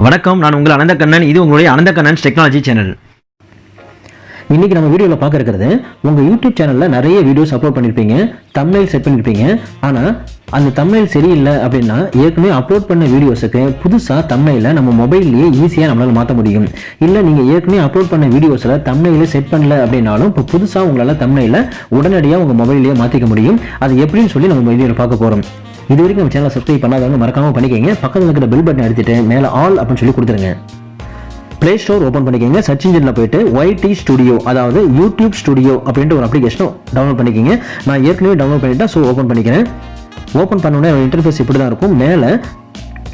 வணக்கம், நான் உங்கள் அனந்த கண்ணன். இது உங்களுடைய அனந்த கண்ணன் டெக்னாலஜி சேனல். இன்னைக்கு நம்ம வீடியோவில் பார்க்க இருக்கிறது, உங்கள் யூடியூப் சேனலில் நிறைய வீடியோஸ் அப்லோட் பண்ணியிருப்பீங்க, தம்ப்நெயில் செட் பண்ணியிருப்பீங்க. ஆனால் அந்த தம்ப்நெயில் சரியில்லை அப்படின்னா ஏற்கனவே அப்லோட் பண்ண வீடியோஸுக்கு புதுசாக தம்ப்நெயிலை நம்ம மொபைல்லேயே ஈஸியாக நம்மளால் மாற்ற முடியும். இல்லை நீங்கள் ஏற்கனவே அப்லோட் பண்ண வீடியோஸில் தம்ப்நெயிலை செட் பண்ணல அப்படின்னாலும் இப்போ புதுசாக உங்களால் தம்ப்நெயிலை உடனடியாக உங்கள் மொபைல்லேயே மாற்றிக்க முடியும். அது எப்படின்னு சொல்லி நம்ம வீடியோவில் பார்க்க போகிறோம். இது வரைக்கும் நம்ம சேனலை சப்ஸ்கிரைப் பண்ணாதவங்க மறக்காமல் பண்ணிக்கங்க. பக்கத்தில் இருக்கிற பெல் பட்டன் எடுத்துட்டு மேலே ஆல் அப்படின்னு சொல்லி கொடுத்துருங்க. பிளே ஸ்டோர் ஓப்பன் பண்ணிக்கங்க. சர்ச் இன்ஜினில் போயிட்டு YT ஸ்டுடியோ, அதாவது யூடியூப் ஸ்டுடியோ அப்படின்ட்டு ஒரு அப்ளிகேஷனை டவுன்லோட் பண்ணிக்கங்க. நான் ஏற்கனவே டவுன்லோட் பண்ணிட்டேன், ஸோ ஓப்பன் பண்ணிக்கிறேன். ஓப்பன் பண்ணோன்னே இன்டர்ஃபேஸ் இப்படி தான் இருக்கும். மேலே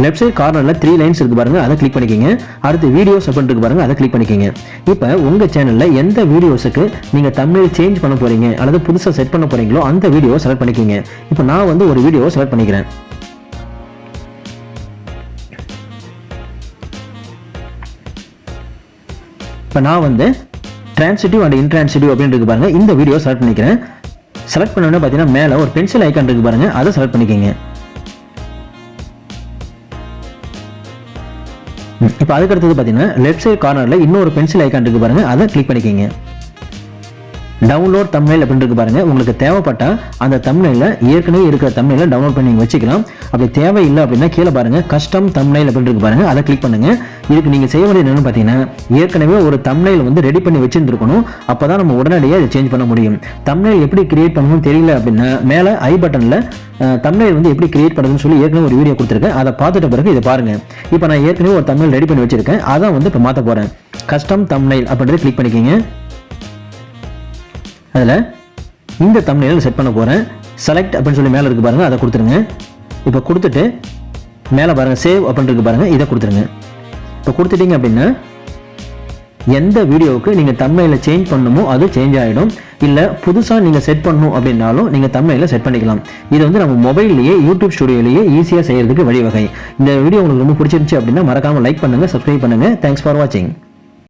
லெஃப்ட் சைட் கார்னரில் 3 லைன்ஸ் இருக்கு பாருங்க, அதை கிளிக் பண்ணிக்கங்க. அடுத்து வீடியோஸ் அப்படின்னு இருக்கு பாருங்க, அதை கிளிக் பண்ணிக்கங்க. இப்போ உங்கள் சேனலில் எந்த வீடியோஸுக்கு நீங்கள் தம்ப்நெயில் சேஞ்ச் பண்ண போறீங்க அல்லது புதுசாக செட் பண்ண போறீங்களோ அந்த வீடியோவை செலக்ட் பண்ணிக்கங்க. இப்போ நான் வந்து ஒரு வீடியோவை செலக்ட் பண்ணிக்கிறேன். இப்போ நான் வந்து டிரான்சிட்டிவ் அண்ட் இன்ட்ரான்சிட்டிவ் அப்படின்னு இருக்கு பாருங்க, இந்த வீடியோ செலக்ட் பண்ணிக்கிறேன். செலக்ட் பண்ணோன்னே பார்த்தீங்கன்னா மேலே ஒரு பென்சில் ஐக்கான் இருக்கு பாருங்க, அதை செலக்ட் பண்ணிக்கங்க. இப்போ அதுக்கு அடுத்தது பார்த்தீங்கன்னா லெஃப்ட் சைட் கார்னரில் இன்னொரு பென்சில் ஐக்கான் இருக்கு பாருங்க, அதை கிளிக் பண்ணிக்கங்க. டவுன்லோட் தம்ப்நெயில் அப்படின்னு இருக்கு பாருங்க, உங்களுக்கு தேவைப்பட்ட அந்த தம்ப்நெயில ஏற்கனவே இருக்கிற தம்ப்நெயில டவுன்லோட் பண்ணி வச்சுக்கலாம். அப்படி தேவையில்லை அப்படின்னா கீழே பாருங்க கஸ்டம் தம்ப்நெயில் அப்படின்னு இருக்கு பாருங்க, அதை கிளிக் பண்ணுங்க. இதுக்கு நீங்க செய்ய வேண்டியது என்னன்னு பார்த்தீங்கன்னா, ஏற்கனவே ஒரு தம்ப்நெயில் வந்து ரெடி பண்ணி வச்சிருந்துருக்கணும். அப்பதான் நம்ம உடனடியாக இதை சேஞ்ச் பண்ண முடியும். தம்ப்நெயில் எப்படி கிரியேட் பண்ணணும்னு தெரியல அப்படின்னா மேலே ஐ பட்டன்ல தம்ப்நெயில் வந்து எப்படி கிரியேட் பண்ணுறதுன்னு சொல்லி ஏற்கனவே ஒரு வீடியோ கொடுத்துருக்கேன், அதை பார்த்துட்ட பிறகு இதை பாருங்க. இப்போ நான் ஏற்கனவே ஒரு தம்ப்நெயில் ரெடி பண்ணி வச்சிருக்கேன், அதான் வந்து இப்போ மாற்ற போறேன். கஸ்டம் தம்ப்நெயில் அப்படின்றத கிளிக் பண்ணிக்கங்க. அதில் இந்த தம்ப்நெயில் செட் பண்ண போகிறேன். செலக்ட் அப்படின்னு சொல்லி மேலே இருக்கு பாருங்க, அதை கொடுத்துருங்க. இப்போ கொடுத்துட்டு மேலே பாருங்க சேவ் அப்படின்னு இருக்கு பாருங்க, இதை கொடுத்துருங்க. இப்போ கொடுத்துட்டீங்க அப்படின்னா எந்த வீடியோவுக்கு நீங்கள் தம்ப்நெயிலை சேஞ்ச் பண்ணணுமோ அது சேஞ்ச் ஆகிடும். இல்லை புதுசாக நீங்கள் செட் பண்ணணும் அப்படின்னாலும் நீங்கள் தம்ப்நெயிலை செட் பண்ணிக்கலாம். இது வந்து நம்ம மொபைல்லையே யூடியூப் ஸ்டுடியோலேயே ஈஸியாக செய்யறதுக்கு வழிவகை. இந்த வீடியோ உங்களுக்கு ரொம்ப பிடிச்சிருந்துச்சு அப்படின்னா மறக்காமல் லைக் பண்ணுங்கள், சப்ஸ்கிரைப் பண்ணுங்கள். தேங்க்ஸ் ஃபார் வாட்சிங்.